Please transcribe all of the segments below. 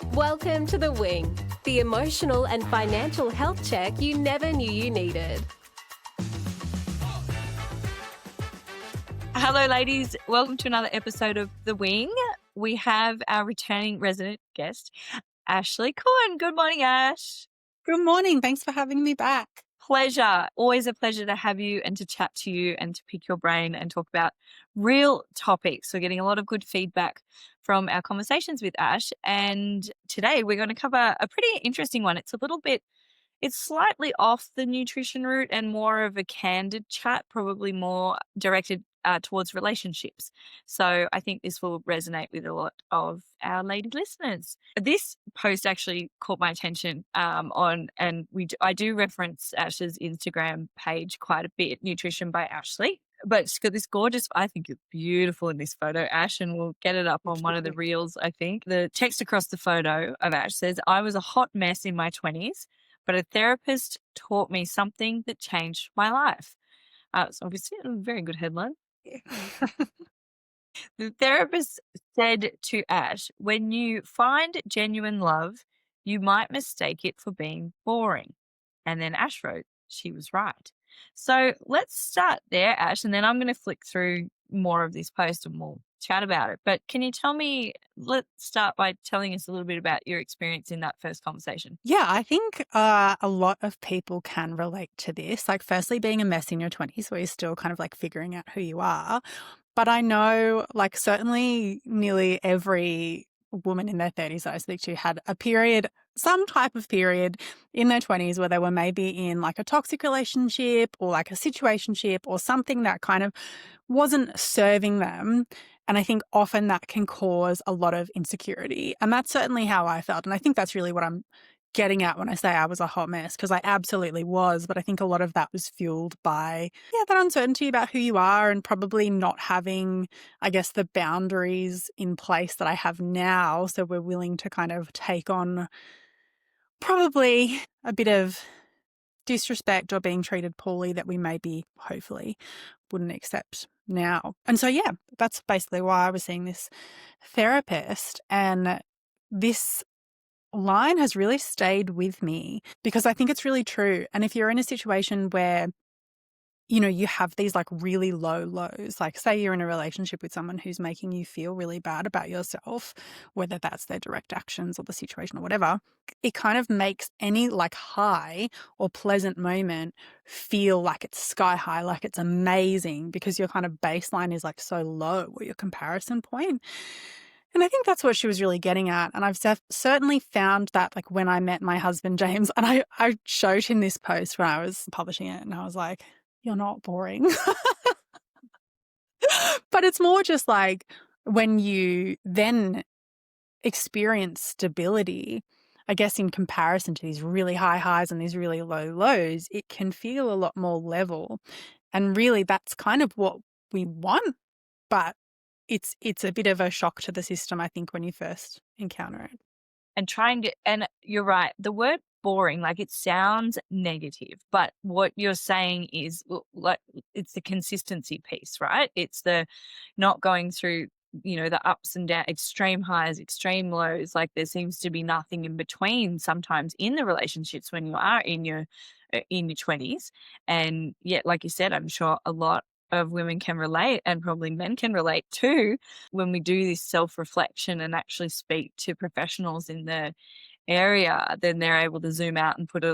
Welcome to The Wing, the emotional and financial health check you never knew you needed. Hello, ladies. Welcome to another episode of The Wing. We have our returning resident guest, Ashleigh Kuhn. Good morning, Ash. Good morning. Thanks for having me back. Pleasure. Always a pleasure to have you and to chat to you and to pick your brain and talk about real topics. We're getting a lot of good feedback from our conversations with Ash. And today we're going to cover a pretty interesting one. It's slightly off the nutrition route and more of a candid chat, probably more directed towards relationships. So I think this will resonate with a lot of our lady listeners. This post actually caught my attention I do reference Ash's Instagram page quite a bit, Nutrition by Ashleigh. But it's got this gorgeous, I think it's beautiful in this photo, Ash, and we'll get it up on one of the reels, I think. The text across the photo of Ash says, "I was a hot mess in my 20s, but a therapist taught me something that changed my life." So obviously a very good headline. The therapist said to Ash, "When you find genuine love, you might mistake it for being boring." And then Ash wrote, "She was right." So let's start there, Ash, and then I'm going to flick through more of this post and we'll chat about it. But can you let's start by telling us a little bit about your experience in that first conversation. Yeah, I think a lot of people can relate to this. Like, firstly, being a mess in your 20s where you're still kind of like figuring out who you are. But I know, like, certainly nearly every woman in their 30s that I speak to had a period, some type of period in their 20s where they were maybe in like a toxic relationship or like a situationship or something that kind of wasn't serving them. And I think often that can cause a lot of insecurity. And that's certainly how I felt. And I think that's really what I'm getting at when I say I was a hot mess, because I absolutely was. But I think a lot of that was fueled by, that uncertainty about who you are and probably not having, I guess, the boundaries in place that I have now. So we're willing to kind of take on probably a bit of disrespect or being treated poorly that we maybe, hopefully, wouldn't accept now. And so, that's basically why I was seeing this therapist. And this line has really stayed with me because I think it's really true. And if you're in a situation where, you have these like really low lows, like say you're in a relationship with someone who's making you feel really bad about yourself, whether that's their direct actions or the situation or whatever, it kind of makes any like high or pleasant moment feel like it's sky high, like it's amazing because your kind of baseline is like so low or your comparison point. And I think that's what she was really getting at. And I've certainly found that like when I met my husband, James, and I showed him this post when I was publishing it and I was like, "You're not boring." But it's more just like when you then experience stability, I guess in comparison to these really high highs and these really low lows, it can feel a lot more level. And really that's kind of what we want. But it's a bit of a shock to the system, I think, when you first encounter it. And you're right, the word boring, like it sounds negative, but what you're saying is like it's the consistency piece, right? It's the not going through, the ups and downs, extreme highs, extreme lows. Like there seems to be nothing in between sometimes in the relationships when you are in your 20s. And yet, like you said, I'm sure a lot of women can relate and probably men can relate too when we do this self-reflection and actually speak to professionals in the area. Then they're able to zoom out and put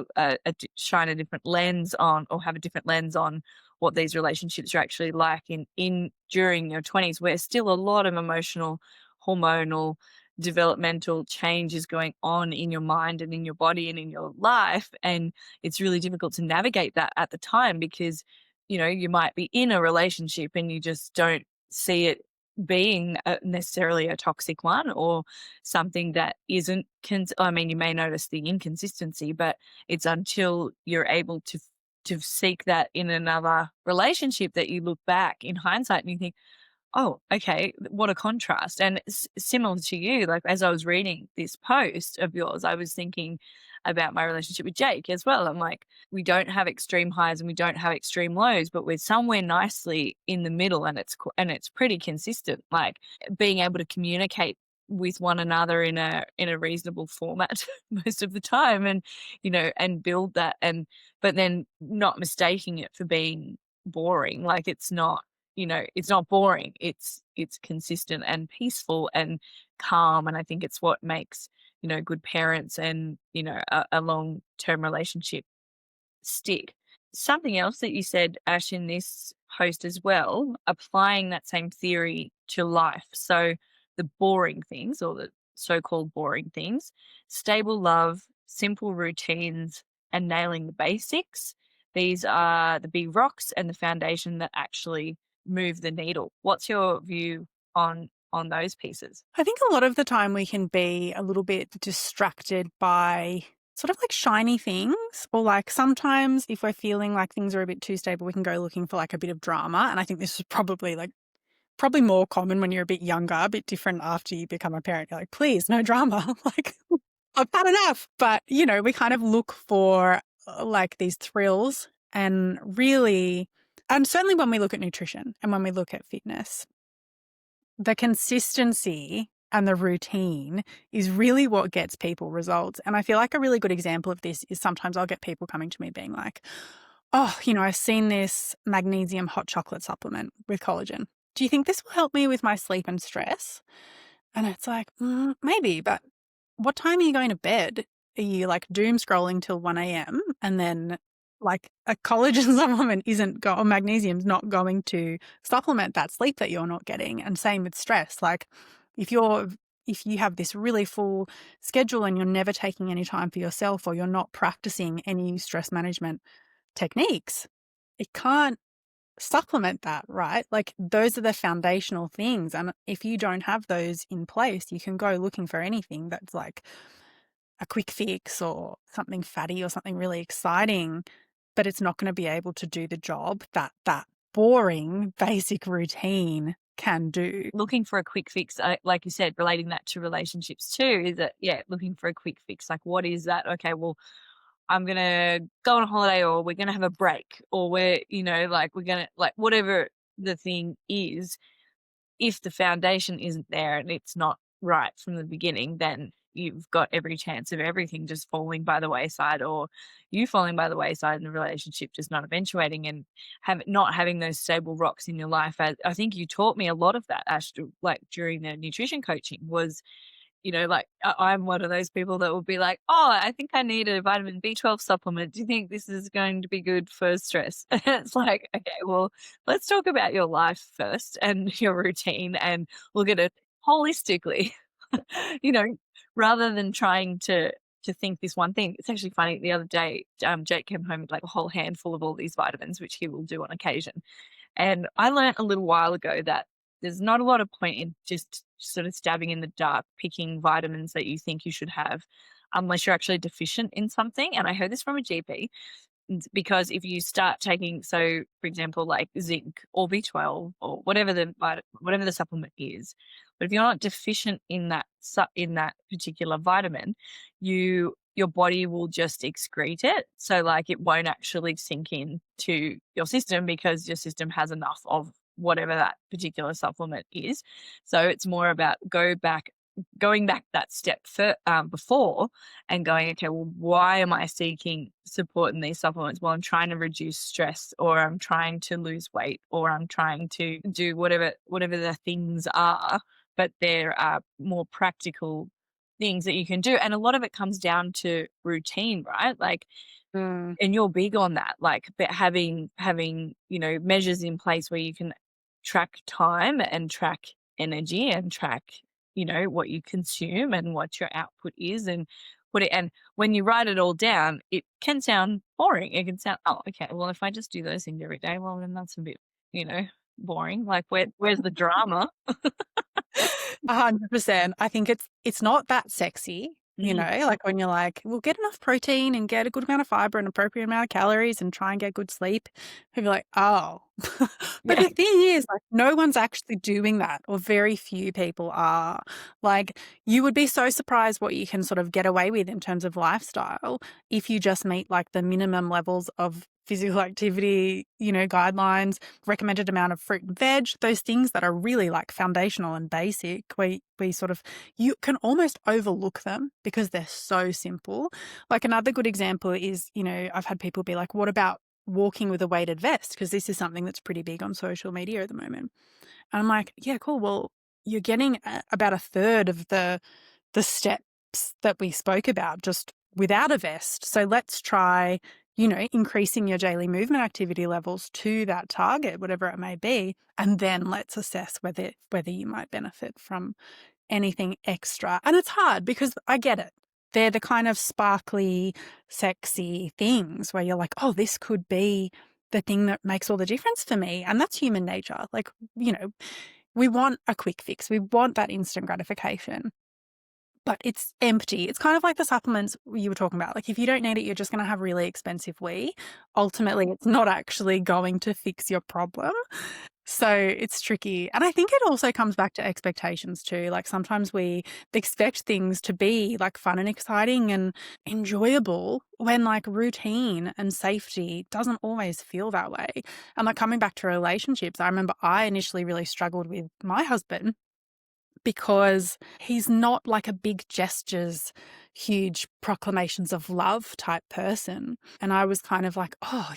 shine a different lens on, or have a different lens on what these relationships are actually like in during your 20s, where still a lot of emotional, hormonal, developmental change is going on in your mind and in your body and in your life. And it's really difficult to navigate that at the time because you might be in a relationship and you just don't see it being necessarily a toxic one or something that isn't. You may notice the inconsistency, but it's until you're able to seek that in another relationship that you look back in hindsight and you think, oh, okay, what a contrast. And similar to you, like as I was reading this post of yours, I was thinking about my relationship with Jake as well. I'm like, we don't have extreme highs and we don't have extreme lows, but we're somewhere nicely in the middle, and it's pretty consistent. Like being able to communicate with one another in a reasonable format most of the time, and and build that, and but then not mistaking it for being boring. Like it's not, it's not boring. It's consistent and peaceful and calm, and I think it's what makes good parents and a long-term relationship stick. Something else that you said, Ash, in this post as well, applying that same theory to life. So the boring things, or the so-called boring things, stable love, simple routines, and nailing the basics. These are the big rocks and the foundation that actually move the needle. What's your view on those pieces? I think a lot of the time we can be a little bit distracted by sort of like shiny things, or like sometimes if we're feeling like things are a bit too stable, we can go looking for like a bit of drama. And I think this is probably more common when you're a bit younger, a bit different after you become a parent. You're like, please, no drama. Like, I've had enough. But, we kind of look for like these thrills, and really, and certainly when we look at nutrition and when we look at fitness, the consistency and the routine is really what gets people results. And I feel like a really good example of this is sometimes I'll get people coming to me being like, oh, I've seen this magnesium hot chocolate supplement with collagen. Do you think this will help me with my sleep and stress? And it's like, maybe, but what time are you going to bed? Are you like doom scrolling till 1 a.m. and then like a collagen supplement or magnesium's not going to supplement that sleep that you're not getting? And same with stress. Like if you have this really full schedule and you're never taking any time for yourself, or you're not practicing any stress management techniques, it can't supplement that, right? Like those are the foundational things. And if you don't have those in place, you can go looking for anything that's like a quick fix or something fatty or something really exciting, but it's not going to be able to do the job that boring basic routine can do. Looking for a quick fix, like you said, relating that to relationships too, is that, looking for a quick fix. Like, what is that? Okay, well, I'm going to go on a holiday, or we're going to have a break, or we're going to, like, whatever the thing is. If the foundation isn't there and it's not right from the beginning, then you've got every chance of everything just falling by the wayside, or you falling by the wayside and the relationship just not eventuating, and not having those stable rocks in your life. I think you taught me a lot of that, Ash, like during the nutrition coaching, was like I'm one of those people that will be like, oh, I think I need a vitamin B12 supplement. Do you think this is going to be good for stress? And it's like, okay, well, let's talk about your life first and your routine and look at it holistically, rather than trying to think this one thing. It's actually funny. The other day, Jake came home with like a whole handful of all these vitamins, which he will do on occasion. And I learned a little while ago that there's not a lot of point in just sort of stabbing in the dark, picking vitamins that you think you should have, unless you're actually deficient in something. And I heard this from a GP, because if you start taking, so for example, like zinc or B12 or whatever the supplement is, but if you're not deficient in that particular vitamin, your body will just excrete it. So like it won't actually sink in to your system, because your system has enough of whatever that particular supplement is. So it's more about going back that step before, and going, okay, well, why am I seeking support in these supplements? Well, I'm trying to reduce stress, or I'm trying to lose weight, or I'm trying to do whatever the things are. But there are more practical things that you can do, and a lot of it comes down to routine, right? Like, and you're big on that, like, but having measures in place where you can track time and track energy and track what you consume and what your output is, and and when you write it all down, it can sound boring. It can sound, oh, okay, well, if I just do those things every day, well, then that's a bit boring. Like, where's the drama? 100%. I think it's not that sexy, like when you're like, we'll get enough protein and get a good amount of fiber and appropriate amount of calories and try and get good sleep. People are like, oh. But the thing is, like, no one's actually doing that, or very few people are. Like, you would be so surprised what you can sort of get away with in terms of lifestyle if you just meet like the minimum levels of physical activity, guidelines, recommended amount of fruit and veg, those things that are really like foundational and basic, we sort of, you can almost overlook them because they're so simple. Like another good example is, I've had people be like, what about walking with a weighted vest? Because this is something that's pretty big on social media at the moment. And I'm like, yeah, cool. Well, you're getting about a third of the steps that we spoke about just without a vest. So let's try, increasing your daily movement activity levels to that target, whatever it may be. And then let's assess whether you might benefit from anything extra. And it's hard because I get it. They're the kind of sparkly, sexy things where you're like, oh, this could be the thing that makes all the difference for me. And that's human nature. Like, we want a quick fix. We want that instant gratification. But it's empty. It's kind of like the supplements you were talking about. Like if you don't need it, you're just going to have really expensive wee. Ultimately, it's not actually going to fix your problem. So it's tricky. And I think it also comes back to expectations too. Like sometimes we expect things to be like fun and exciting and enjoyable when like routine and safety doesn't always feel that way. And like coming back to relationships, I remember I initially really struggled with my husband because he's not like a big gestures, huge proclamations of love type person. And I was kind of like, oh,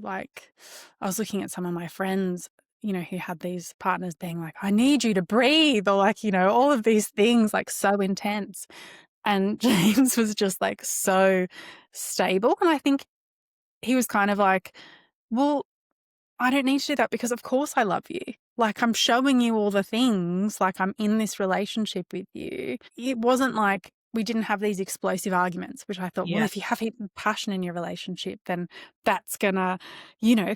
like I was looking at some of my friends, who had these partners being like, I need you to breathe, or like, all of these things like so intense. And James was just like so stable. And I think he was kind of like, well, I don't need to do that because of course I love you. Like I'm showing you all the things, like I'm in this relationship with you. It wasn't like we didn't have these explosive arguments, which I thought, well, if you have passion in your relationship, then that's gonna,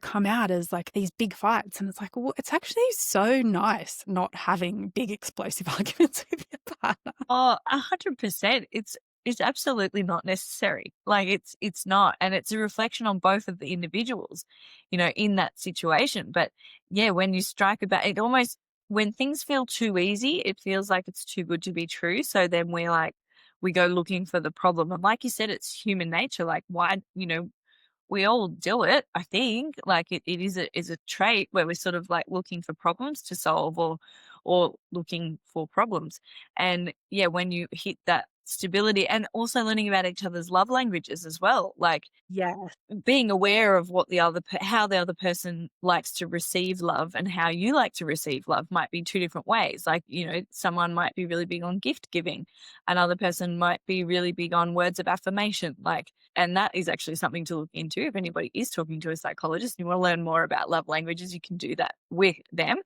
come out as like these big fights. And it's like, well, it's actually so nice not having big explosive arguments with your partner. Oh, 100%. It's absolutely not necessary. Like it's not. And it's a reflection on both of the individuals, in that situation. But yeah, when you strike about it, almost when things feel too easy, it feels like it's too good to be true. So then we go looking for the problem. And like you said, it's human nature. Like why, we all do it, I think. Like it is a trait where we're sort of like looking for problems to solve or looking for problems. And yeah, when you hit that stability and also learning about each other's love languages as well, like Yeah. being aware of what how the other person likes to receive love and how you like to receive love might be two different ways. Like, someone might be really big on gift giving, another person might be really big on words of affirmation. Like, and that is actually something to look into. If anybody is talking to a psychologist and you want to learn more about love languages, you can do that with them.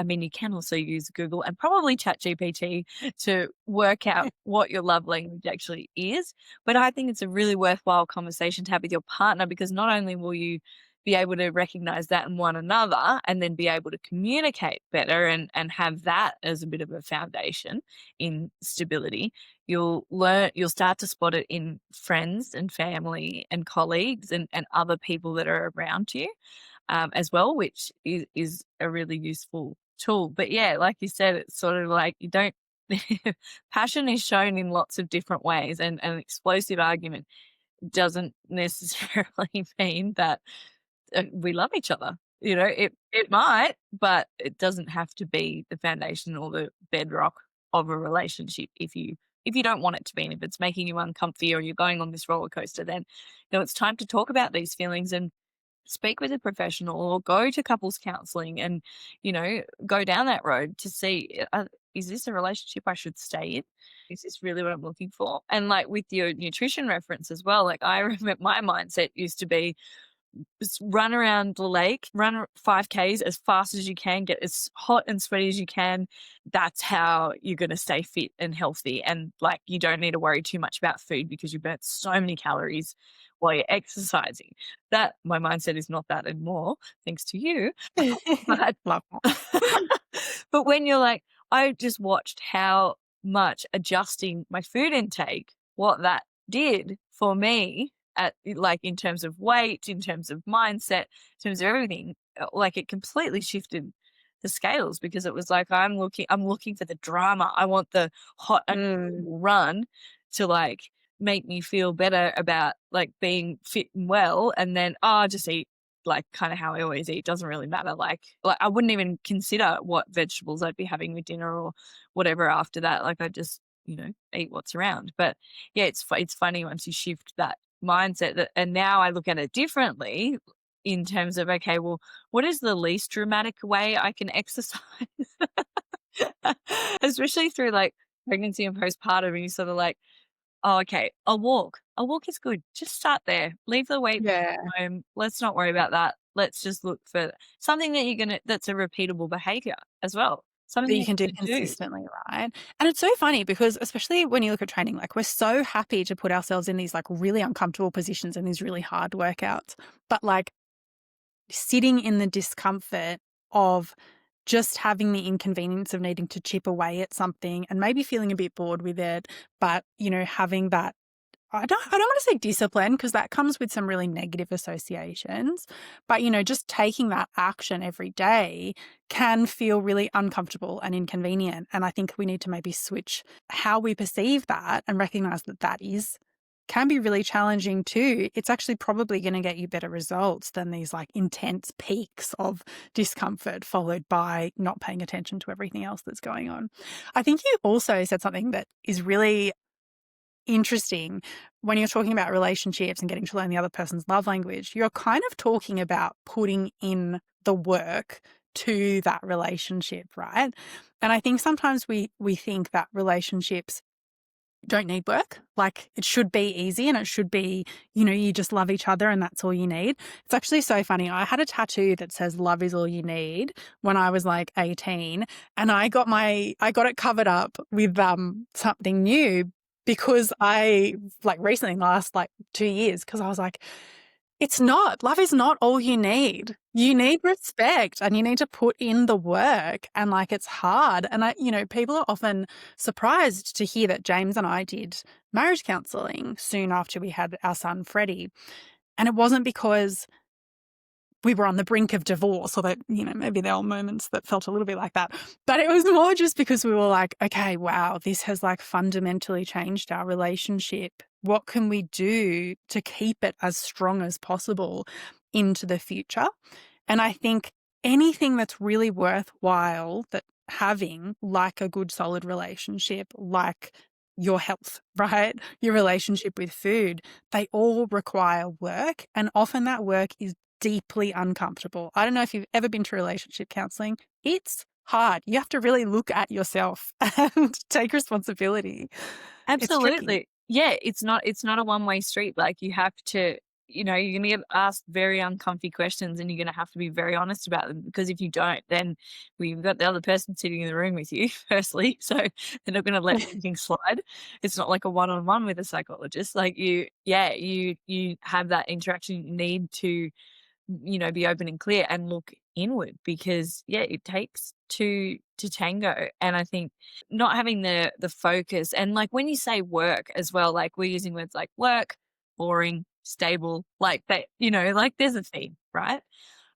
I mean, you can also use Google and probably ChatGPT to work out what your love language actually is. But I think it's a really worthwhile conversation to have with your partner, because not only will you be able to recognize that in one another and then be able to communicate better and have that as a bit of a foundation in stability, you'll start to spot it in friends and family and colleagues and other people that are around you. As well, which is a really useful tool. But yeah, like you said, it's sort of like you don't passion is shown in lots of different ways, and an explosive argument doesn't necessarily mean that we love each other. It might, but it doesn't have to be the foundation or the bedrock of a relationship if you don't want it to be. And if it's making you uncomfy or you're going on this roller coaster, then it's time to talk about these feelings and speak with a professional or go to couples counseling and, go down that road to see, is this a relationship I should stay in? Is this really what I'm looking for? And like with your nutrition reference as well, like I remember my mindset used to be just run around the lake, run 5Ks as fast as you can, get as hot and sweaty as you can. That's how you're going to stay fit and healthy. And like, you don't need to worry too much about food because you burnt so many calories while you're exercising. That my mindset is not that anymore, thanks to you. But, Love that. but when you're like, I just watched how much adjusting my food intake, what that did for me at like in terms of weight, in terms of mindset, in terms of everything, like it completely shifted the scales, because it was like I'm looking for the drama. I want the hot run to like make me feel better about like being fit and well, and then I'll just eat like kind of how I always eat. Doesn't really matter. Like I wouldn't even consider what vegetables I'd be having with dinner or whatever after that. Like I just, eat what's around. But yeah, it's funny once you shift that mindset and now I look at it differently in terms of, okay, well, what is the least dramatic way I can exercise? Especially through like pregnancy and postpartum, and you sort of like, oh, okay, a walk. A walk is good. Just start there. Leave the weight Yeah. home. Let's not worry about that. Let's just look for something that's a repeatable behavior as well. That Something you that can do you can do. consistently, right? And it's so funny because especially when you look at training, like we're so happy to put ourselves in these like really uncomfortable positions and these really hard workouts. But like sitting in the discomfort of just having the inconvenience of needing to chip away at something and maybe feeling a bit bored with it, but having that I don't want to say discipline because that comes with some really negative associations, but just taking that action every day can feel really uncomfortable and inconvenient. And I think we need to maybe switch how we perceive that and recognize that can be really challenging too. It's actually probably going to get you better results than these like intense peaks of discomfort followed by not paying attention to everything else that's going on. I think you also said something that is really interesting when you're talking about relationships and getting to learn the other person's love language. You're kind of talking about putting in the work to that relationship, right? And I think sometimes we think that relationships don't need work. Like it should be easy and it should be, you just love each other and that's all you need. It's actually so funny. I had a tattoo that says love is all you need when I was like 18 and I got it covered up with something new because I like recently in the last like 2 years because I was like, it's not. Love is not all you need. You need respect and you need to put in the work and like it's hard. And people are often surprised to hear that James and I did marriage counselling soon after we had our son Freddie. And it wasn't because we were on the brink of divorce or that, maybe there were moments that felt a little bit like that. But it was more just because we were like, okay, wow, this has like fundamentally changed our relationship. What can we do to keep it as strong as possible into the future? And I think anything that's really worthwhile that having like a good solid relationship, like your health, right? Your relationship with food, they all require work. And often that work is deeply uncomfortable. I don't know if you've ever been to relationship counseling. It's hard. You have to really look at yourself and take responsibility. It's tricky. Absolutely. Yeah, it's not a one-way street. Like you have to, you're going to get asked very uncomfy questions and you're going to have to be very honest about them because if you don't, then we've got the other person sitting in the room with you, firstly. So they're not going to let anything slide. It's not like a one-on-one with a psychologist. Like you have that interaction. You need to be open and clear and look inward because it takes two to tango. And I think not having the focus and like when you say work as well, like we're using words like work, boring, stable, like that, like there's a theme, right?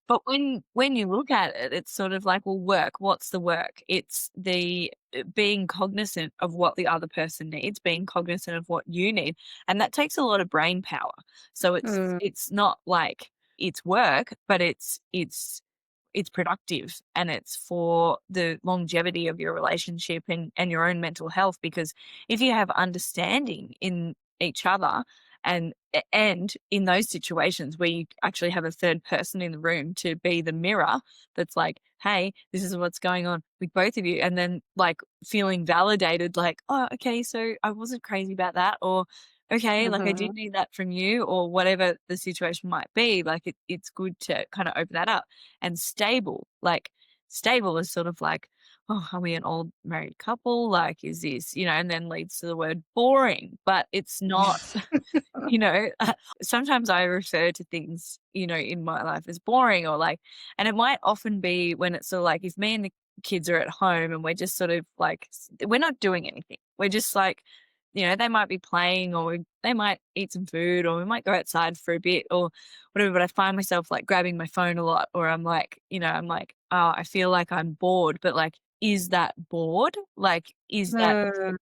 But when you look at it, it's sort of like, well, work, what's the work? It's the being cognizant of what the other person needs, being cognizant of what you need. And that takes a lot of brain power. So it's not like it's work, but it's productive and it's for the longevity of your relationship and your own mental health. Because if you have understanding in each other and in those situations where you actually have a third person in the room to be the mirror that's like, hey, this is what's going on with both of you, and then like feeling validated, like, oh, okay, so I wasn't crazy about that, or okay, like I did need that from you, or whatever the situation might be. Like it's good to kind of open that up. And stable is sort of like, oh, are we an old married couple? Like, is this, and then leads to the word boring, but it's not, you know, sometimes I refer to things, in my life as boring or like, and it might often be when it's sort of like if me and the kids are at home and we're just sort of like, we're not doing anything. We're just like, they might be playing or they might eat some food or we might go outside for a bit or whatever. But I find myself like grabbing my phone a lot or I'm like, oh, I feel like I'm bored. But like, is that bored? Like, is that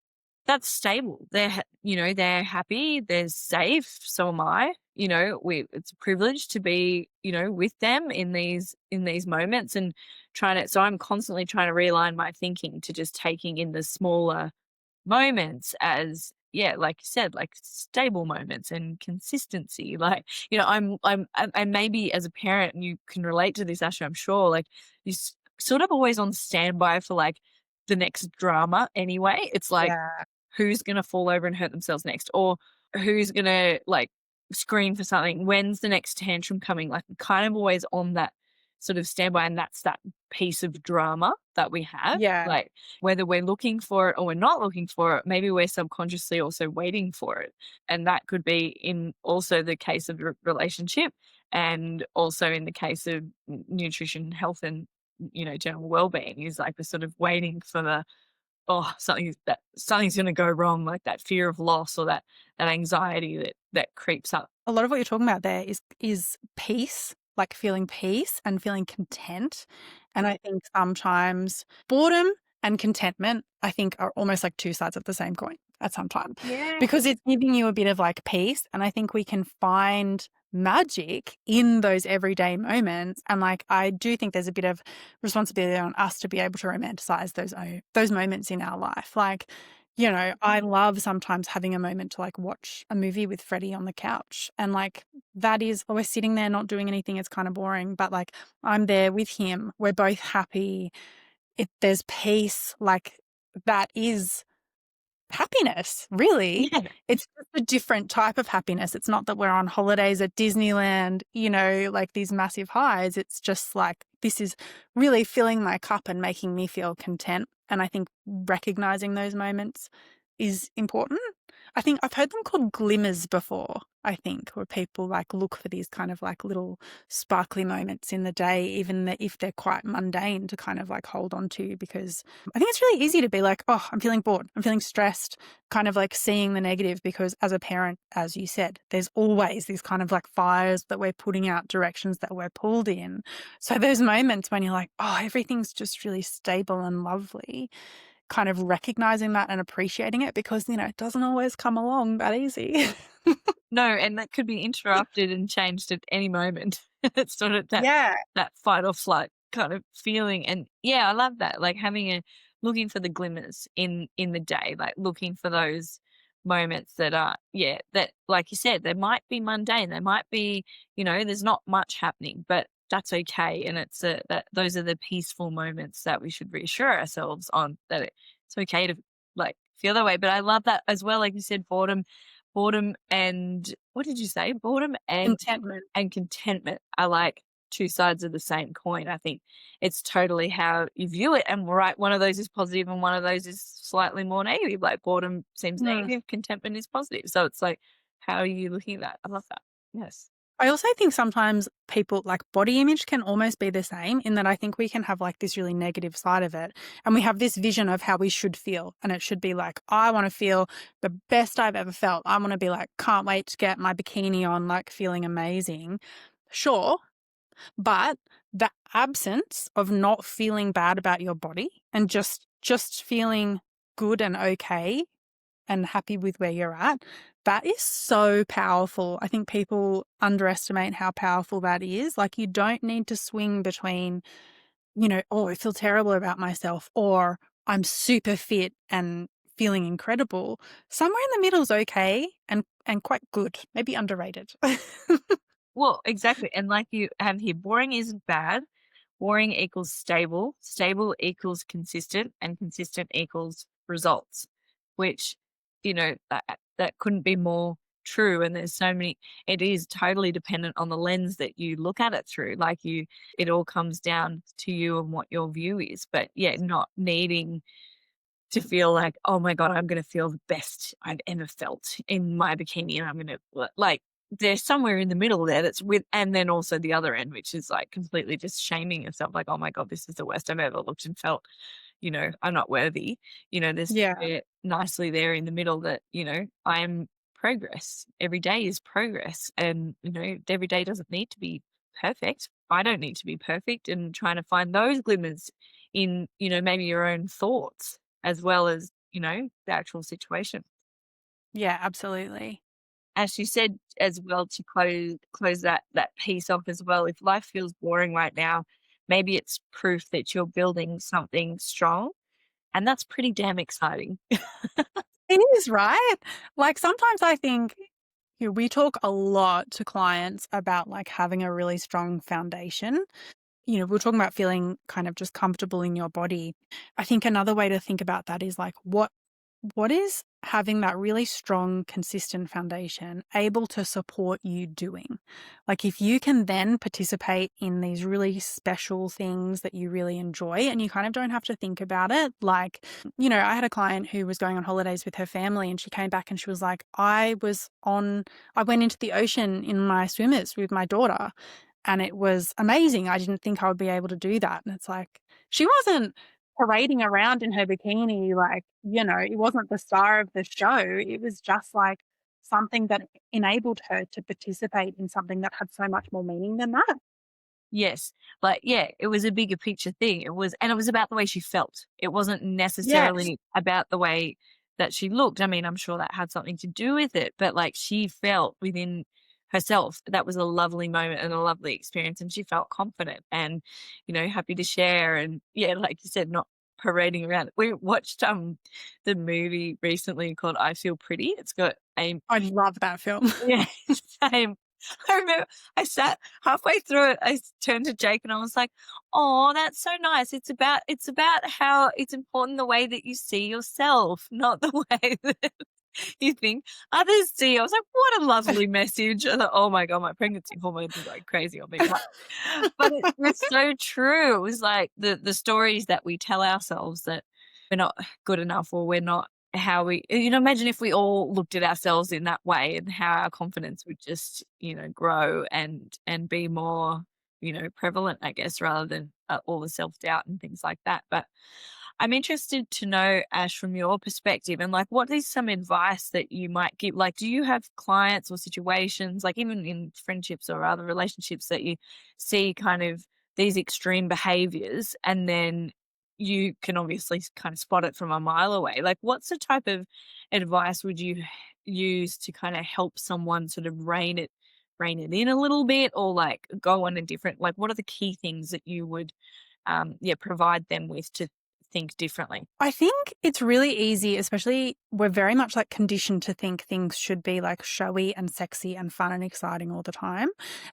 that's stable. They're happy, they're safe, so am I. It's a privilege to be, with them in these moments, and so I'm constantly trying to realign my thinking to just taking in the smaller moments as, yeah, like you said, like stable moments and consistency. Like, and maybe as a parent, and you can relate to this, Ashley, I'm sure, like you sort of always on standby for like the next drama anyway. It's like, Yeah. who's going to fall over and hurt themselves next, or who's going to like scream for something, when's the next tantrum coming, like kind of always on that sort of standby. And that's that piece of drama that we have, Yeah. like whether we're looking for it or we're not looking for it, maybe we're subconsciously also waiting for it. And that could be in also the case of relationship, and also in the case of nutrition, health, and general well-being, is like we're sort of waiting for the, oh, something's going to go wrong, like that fear of loss, or that anxiety that creeps up. A lot of what you're talking about there is peace, like feeling peace and feeling content. And I think sometimes boredom and contentment, I think, are almost like two sides of the same coin at some time, Yeah. because it's giving you a bit of like peace. And I think we can find magic in those everyday moments. And like, I do think there's a bit of responsibility on us to be able to romanticize those moments in our life. Like, I love sometimes having a moment to like watch a movie with Freddie on the couch, and like that is, we're sitting there not doing anything. It's kind of boring, but like I'm there with him. We're both happy. There's peace. Like that is happiness, really. Yeah. It's just a different type of happiness. It's not that we're on holidays at Disneyland, like these massive highs. It's just like, this is really filling my cup and making me feel content. And I think recognizing those moments is important. I think I've heard them called glimmers before, I think, where people like look for these kind of like little sparkly moments in the day, even if they're quite mundane, to kind of like hold on to, because I think it's really easy to be like, oh, I'm feeling bored, I'm feeling stressed, kind of like seeing the negative, because as a parent, as you said, there's always these kind of like fires that we're putting out, directions that we're pulled in. So those moments when you're like, oh, everything's just really stable and lovely, kind of recognizing that and appreciating it, because, it doesn't always come along that easy. No, and that could be interrupted and changed at any moment. It's sort of Yeah. that fight or flight kind of feeling. And yeah, I love that. Like looking for the glimmers in the day, like looking for those moments that are, yeah, that, like you said, they might be mundane. They might be, there's not much happening, but that's okay. And it's that those are the peaceful moments that we should reassure ourselves on, that it's okay to like feel that way. But I love that as well. Like you said, boredom and what did you say? Boredom and Contentment. contentment are like two sides of the same coin. I think it's totally how you view it. And right, one of those is positive and one of those is slightly more negative. Like boredom seems negative, contentment is positive. So it's like, how are you looking at that? I love that. Yes. I also think sometimes people, like, body image can almost be the same, in that I think we can have like this really negative side of it, and we have this vision of how we should feel, and it should be like, I want to feel the best I've ever felt. I want to be like, can't wait to get my bikini on, like feeling amazing. Sure. But the absence of not feeling bad about your body and just feeling good and okay and happy with where you're at, that is so powerful. I think people underestimate how powerful that is. Like, you don't need to swing between, oh, I feel terrible about myself, or I'm super fit and feeling incredible. Somewhere in the middle is okay and quite good, maybe underrated. Well, exactly. And like you have here, boring isn't bad. Boring equals stable. Stable equals consistent, and consistent equals results, which, that couldn't be more true. And there's so many, it is totally dependent on the lens that you look at it through. Like it all comes down to you and what your view is. But yeah, not needing to feel like, oh my God, I'm going to feel the best I've ever felt in my bikini. And I'm going to, like, there's somewhere in the middle there that's and then also the other end, which is like completely just shaming yourself. Like, oh my God, this is the worst I've ever looked and felt, I'm not worthy. There's somewhere nicely there in the middle that, I'm progress. Every day is progress. And, every day doesn't need to be perfect. I don't need to be perfect, and trying to find those glimmers in, maybe your own thoughts, as well as the actual situation. Yeah, absolutely. As you said as well, to close that piece off as well, if life feels boring right now, maybe it's proof that you're building something strong, and that's pretty damn exciting. It is, right? Like sometimes I think we talk a lot to clients about like having a really strong foundation. We're talking about feeling kind of just comfortable in your body. I think another way to think about that is like what is having that really strong, consistent foundation able to support you doing? Like if you can then participate in these really special things that you really enjoy and you kind of don't have to think about it. Like, I had a client who was going on holidays with her family and she came back and she was like, I went into the ocean in my swimmers with my daughter and it was amazing. I didn't think I would be able to do that. And it's like, she wasn't parading around in her bikini, like, it wasn't the star of the show. It was just like something that enabled her to participate in something that had so much more meaning than that. Yes. Like, yeah, it was a bigger picture thing. It was about the way she felt. It wasn't Yes. necessarily about the way that she looked. I mean, I'm sure that had something to do with it, but like she felt within herself that was a lovely moment and a lovely experience, and she felt confident and, happy to share. And yeah, like you said, not parading around. We watched the movie recently called I Feel Pretty. It's got a I love that film. yeah, same. I remember I sat halfway through it, turned to Jake and I was like, "Oh, that's so nice. It's about how it's important the way that you see yourself, not the way that you think others see." I was like, "What a lovely message." I thought, "Oh my God, my pregnancy hormones are going crazy on me." But it's so true. It was like the stories that we tell ourselves that we're not good enough or we're not how we imagine if we all looked at ourselves in that way and how our confidence would just grow and be more prevalent, I guess, rather than all the self-doubt and things like that. But I'm interested to know, Ash, from your perspective, and like what is some advice that you might give? Like, do you have clients or situations, like even in friendships or other relationships, that you see kind of these extreme behaviors and then you can obviously kind of spot it from a mile away? Like, what's the type of advice would you use to kind of help someone sort of rein it in a little bit, or like go on a different, like, what are the key things that you would provide them with to think differently? I think it's really easy, especially we're very much like conditioned to think things should be like showy and sexy and fun and exciting all the time.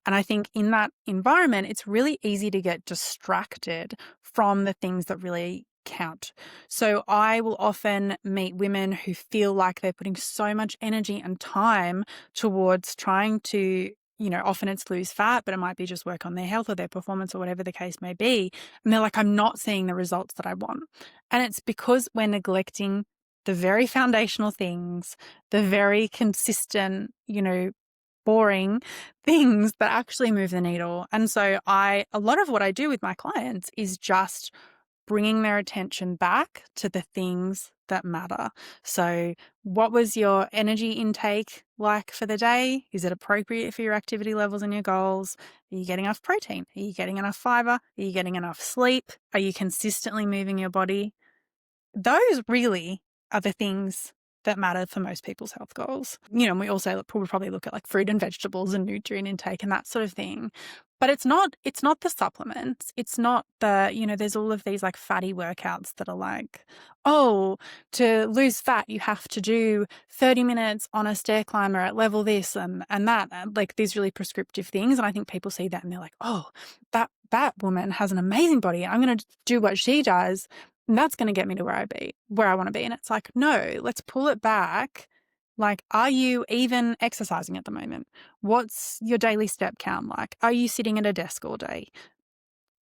And I think in that environment, it's really easy to get distracted from the things that really count. So I will often meet women who feel like they're putting so much energy and time towards trying to, often it's lose fat, but it might be just work on their health or their performance or whatever the case may be. And they're like, I'm not seeing the results that I want. And it's because we're neglecting the very foundational things, the very consistent, boring things that actually move the needle. And so a lot of what I do with my clients is just bringing their attention back to the things that matter. So, what was your energy intake like for the day? Is it appropriate for your activity levels and your goals? Are you getting enough protein? Are you getting enough fiber? Are you getting enough sleep? Are you consistently moving your body? Those really are the things that matter for most people's health goals. And we also probably look at like fruit and vegetables and nutrient intake and that sort of thing. But it's not the supplements. It's not there's all of these like fatty workouts that are like, oh, to lose fat, you have to do 30 minutes on a stair climber at level this and that, like these really prescriptive things. And I think people see that and they're like, oh, that woman has an amazing body. I'm going to do what she does. And that's going to get me to where I want to be. And it's like, no, let's pull it back. Like, are you even exercising at the moment? What's your daily step count like? Are you sitting at a desk all day?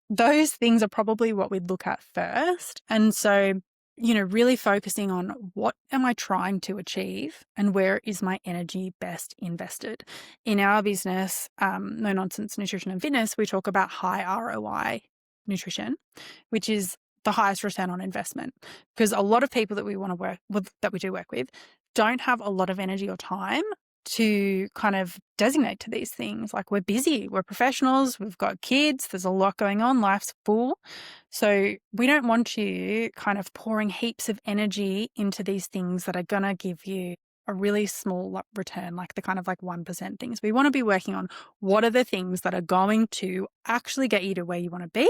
Those things are probably what we'd look at first. And so, really focusing on what am I trying to achieve and where is my energy best invested. In our business, No Nonsense Nutrition and Fitness, we talk about high ROI nutrition, which is the highest return on investment, because a lot of people that we want to work with, that we do work with, don't have a lot of energy or time to kind of designate to these things. Like, we're busy, we're professionals, we've got kids, there's a lot going on, life's full. So we don't want you kind of pouring heaps of energy into these things that are going to give you a really small return, like the kind of like 1% things. We want to be working on what are the things that are going to actually get you to where you want to be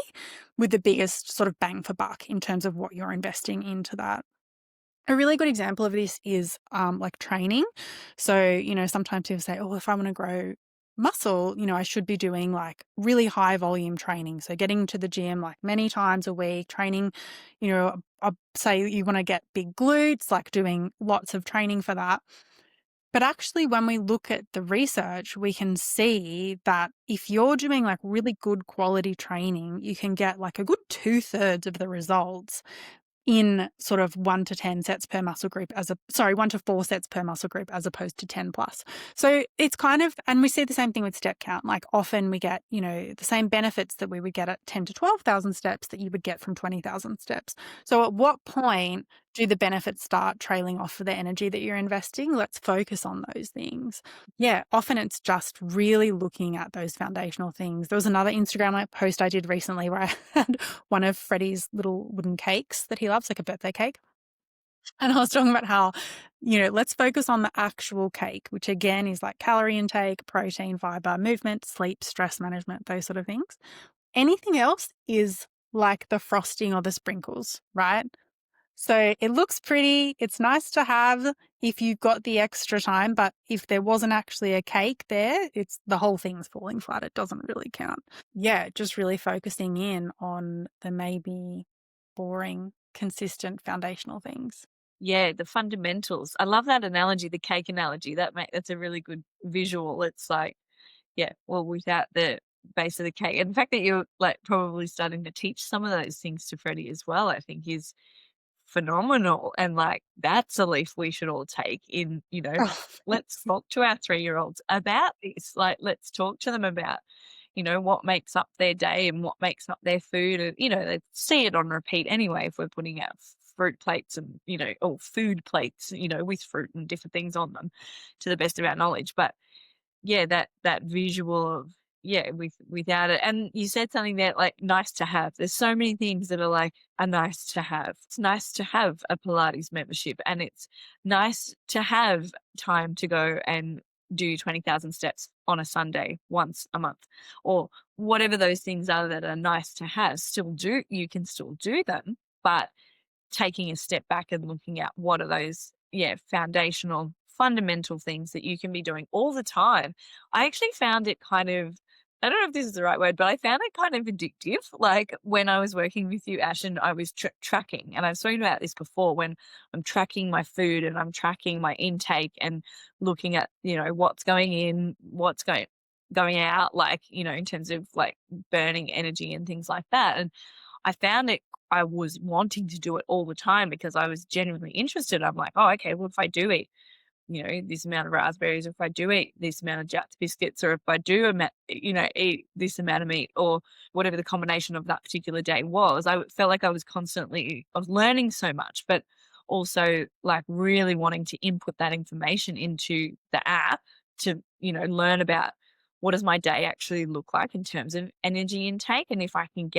with the biggest sort of bang for buck in terms of what you're investing into that. A really good example of this is like training. So, sometimes people say, oh, if I want to grow muscle, I should be doing like really high volume training. So getting to the gym like many times a week, training, say you want to get big glutes, like doing lots of training for that. But actually, when we look at the research, we can see that if you're doing like really good quality training, you can get like a good 2/3 of the results in sort of 1 to 10 sets per muscle group 1 to 4 sets per muscle group as opposed to 10 plus. So it's kind of, and we see the same thing with step count. Like often we get, the same benefits that we would get at 10 to 12,000 steps that you would get from 20,000 steps. So at what point do the benefits start trailing off for the energy that you're investing? Let's focus on those things. Yeah, often it's just really looking at those foundational things. There was another Instagram post I did recently where I had one of Freddie's little wooden cakes that he loves, like a birthday cake. And I was talking about how, let's focus on the actual cake, which again is like calorie intake, protein, fiber, movement, sleep, stress management, those sort of things. Anything else is like the frosting or the sprinkles, right? So it looks pretty. It's nice to have if you've got the extra time, but if there wasn't actually a cake there, it's the whole thing's falling flat. It doesn't really count. Yeah, just really focusing in on the maybe boring, consistent foundational things. Yeah, the fundamentals. I love that analogy, the cake analogy. That's a really good visual. It's like, yeah, well, without the base of the cake. And the fact that you're like probably starting to teach some of those things to Freddie as well, I think is phenomenal. And like that's a leaf we should all take in, let's talk to our 3-year-olds about this. Like, let's talk to them about, what makes up their day and what makes up their food. And, they see it on repeat anyway if we're putting out fruit plates and, or food plates, with fruit and different things on them to the best of our knowledge. But yeah, that visual of, yeah, without it. And you said something that like nice to have. There's so many things that are like a nice to have. It's nice to have a Pilates membership, and it's nice to have time to go and do 20,000 steps on a Sunday once a month, or whatever those things are that are nice to have. You can still do them, but taking a step back and looking at what are those, foundational, fundamental things that you can be doing all the time. I actually found it kind of, I don't know if this is the right word, but I found it kind of addictive. Like when I was working with you, Ash, and I was tracking, and I've spoken about this before, when I'm tracking my food and I'm tracking my intake and looking at, what's going in, what's going out, like, in terms of like burning energy and things like that. And I found I was wanting to do it all the time because I was genuinely interested. I'm like, oh, okay, well, if I do eat, this amount of raspberries, if I do eat this amount of Jats biscuits, or if I do, eat this amount of meat, or whatever the combination of that particular day was, I felt like I was learning so much, but also like really wanting to input that information into the app to, learn about what does my day actually look like in terms of energy intake. And if I can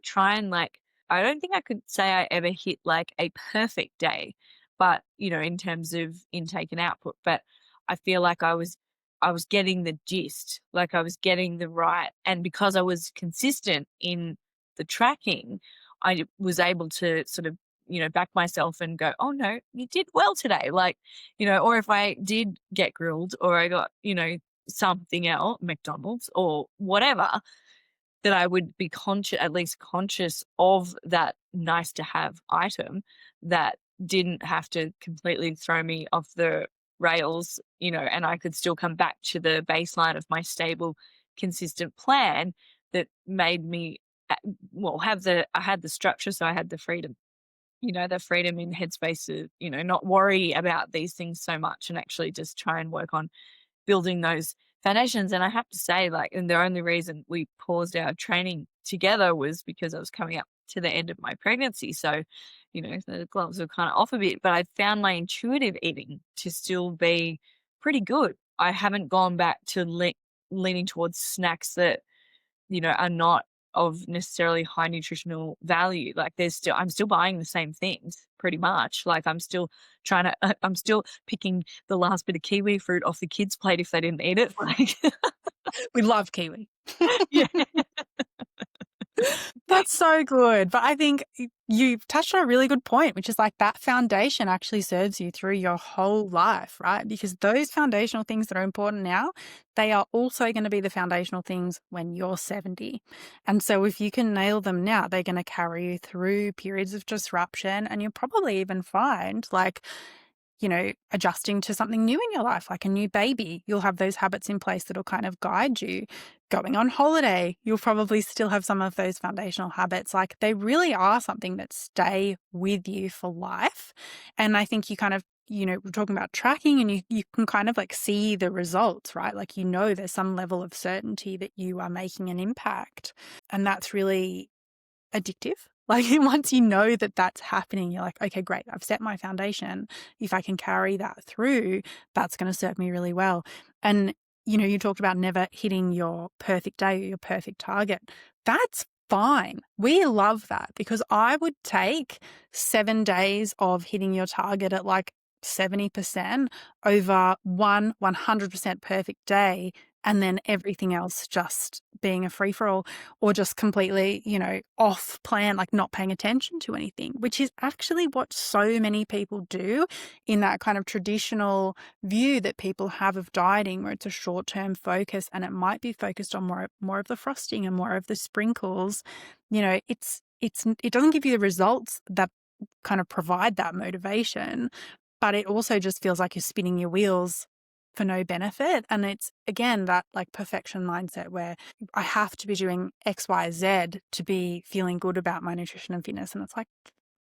try and like, I don't think I could say I ever hit like a perfect day, but in terms of intake and output, but I feel like I was getting the gist, like I was getting the right, and because I was consistent in the tracking, I was able to sort of, back myself and go, oh no, you did well today. Like, or if I did get grilled or I got, something else, McDonald's or whatever, that I would be at least conscious of that nice to have item that didn't have to completely throw me off the rails, and I could still come back to the baseline of my stable, consistent plan that made me, I had the structure, so I had the freedom, the freedom in headspace to, not worry about these things so much and actually just try and work on building those foundations. And I have to say, like, and the only reason we paused our training together was because I was coming up to the end of my pregnancy. So, the gloves were kind of off a bit, but I found my intuitive eating to still be pretty good. I haven't gone back to leaning towards snacks that, are not of necessarily high nutritional value. Like I'm still buying the same things pretty much. Like I'm still picking the last bit of kiwi fruit off the kids' plate if they didn't eat it. Like, We love kiwi. yeah. That's so good. But I think you've touched on a really good point, which is like that foundation actually serves you through your whole life, right? Because those foundational things that are important now, they are also going to be the foundational things when you're 70. And so if you can nail them now, they're going to carry you through periods of disruption, and you'll probably even find like, adjusting to something new in your life, like a new baby, you'll have those habits in place that'll kind of guide you. Going on holiday, you'll probably still have some of those foundational habits. Like they really are something that stay with you for life. And I think you kind of, we're talking about tracking, and you can kind of like see the results, right? Like, there's some level of certainty that you are making an impact. And that's really addictive. Like once you know that that's happening, you're like, okay, great, I've set my foundation. If I can carry that through, that's going to serve me really well. And, you talked about never hitting your perfect day or your perfect target. That's fine. We love that, because I would take 7 days of hitting your target at like 70% over 100% perfect day, and then everything else just being a free-for-all, or just completely, off plan, like not paying attention to anything, which is actually what so many people do in that kind of traditional view that people have of dieting, where it's a short-term focus and it might be focused on more of the frosting and more of the sprinkles. It doesn't give you the results that kind of provide that motivation, but it also just feels like you're spinning your wheels for no benefit. And it's, again, that like perfection mindset where I have to be doing X, Y, Z to be feeling good about my nutrition and fitness. And it's like,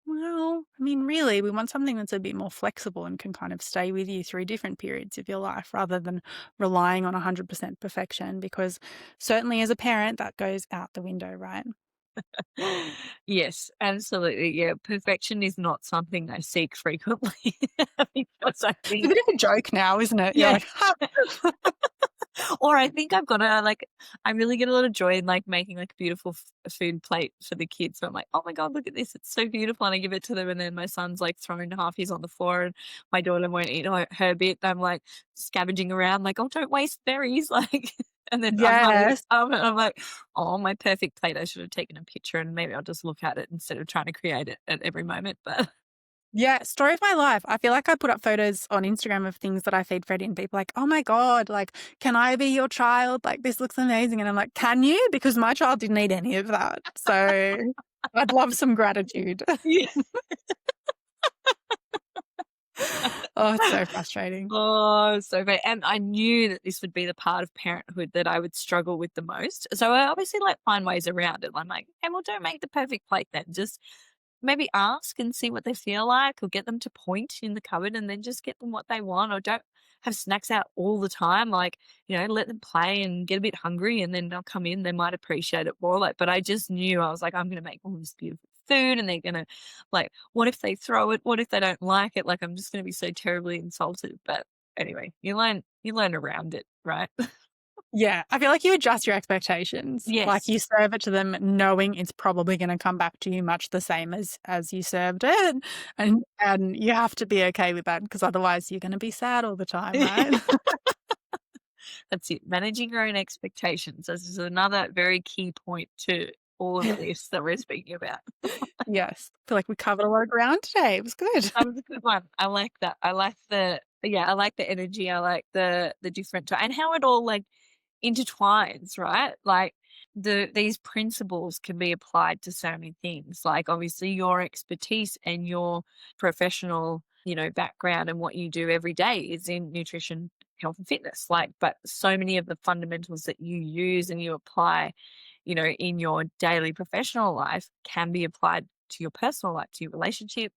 well, I mean, really, we want something that's a bit more flexible and can kind of stay with you through different periods of your life, rather than relying on 100% perfection, because certainly as a parent, that goes out the window, right? Yes, absolutely. Yeah, perfection is not something I seek frequently because I It's a think, bit of a joke now, isn't it? You're yeah, like, ha! or I think I really get a lot of joy in like making like a beautiful food plate for the kids. So I'm like, oh my God, look at this. It's so beautiful. And I give it to them. And then my son's like throwing half his on the floor, and my daughter won't eat her bit. I'm like scavenging around like, oh, don't waste berries. Like, and then Yes. I'm like, oh, my perfect plate. I should have taken a picture, and maybe I'll just look at it instead of trying to create it at every moment. But Yeah, story of my life. I feel like I put up photos on Instagram of things that I feed Freddie, and people are like, oh my God, like, can I be your child? Like, this looks amazing. And I'm like, can you? Because my child didn't eat any of that. So I'd love some gratitude. yeah. Oh, it's so frustrating. Oh, so great. And I knew that this would be the part of parenthood that I would struggle with the most. So I obviously like find ways around it. I'm like, hey, well, don't make the perfect plate then. Just maybe ask and see what they feel like, or get them to point in the cupboard and then just get them what they want, or don't have snacks out all the time. Like, let them play and get a bit hungry, and then they'll come in, they might appreciate it more. Like, but I just knew, I was like, I'm going to make all this beautiful food, and they're going to like, what if they throw it? What if they don't like it? Like, I'm just going to be so terribly insulted. But anyway, you learn around it, right? Yeah, I feel like you adjust your expectations. Like, Yes. you serve it to them knowing it's probably going to come back to you much the same as you served it. And you have to be okay with that, because otherwise you're going to be sad all the time, right? That's it. Managing your own expectations. This is another very key point to all of this that we're speaking about. Yes. I feel like we covered a lot of ground today. It was good. That was a good one. I like that. I like the energy. I like the different and how it all like intertwines, right? Like these principles can be applied to so many things. Like obviously your expertise and your professional, background and what you do every day is in nutrition, health and fitness. Like, but so many of the fundamentals that you use and you apply, in your daily professional life can be applied to your personal life, to your relationship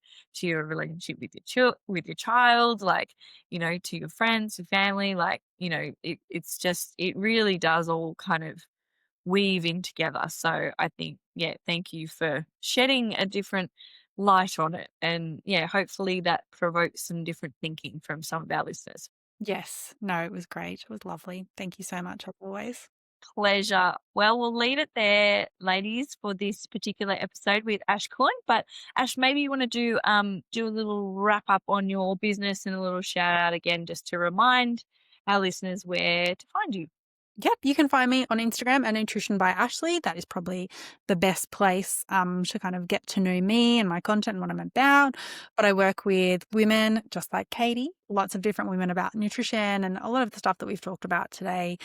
with your child, like, to your friends, your family, like, it's just, it really does all kind of weave in together. So I think, yeah, thank you for shedding a different light on it. And yeah, hopefully that provokes some different thinking from some of our listeners. Yes. No, it was great. It was lovely. Thank you so much, as always. Pleasure. Well, we'll leave it there, ladies, for this particular episode with Ash Kuhn. But Ash, maybe you want to do a little wrap up on your business and a little shout out again, just to remind our listeners where to find you. Yep, you can find me on Instagram at Nutrition by Ashleigh. That is probably the best place to kind of get to know me and my content and what I'm about. But I work with women just like Katey, lots of different women about nutrition and a lot of the stuff that we've talked about today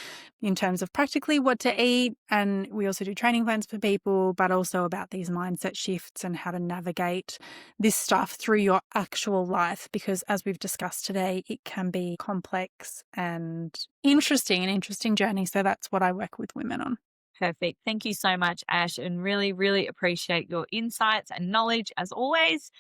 in terms of practically what to eat. And we also do training plans for people, but also about these mindset shifts and how to navigate this stuff through your actual life. Because as we've discussed today, it can be complex and an interesting journey. So that's what I work with women on. Perfect. Thank you so much, Ash, and really, really appreciate your insights and knowledge as always.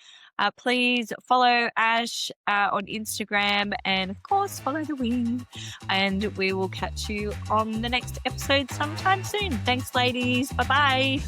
Please follow Ash on Instagram and, of course, follow The Wing. And we will catch you on the next episode sometime soon. Thanks, ladies. Bye-bye.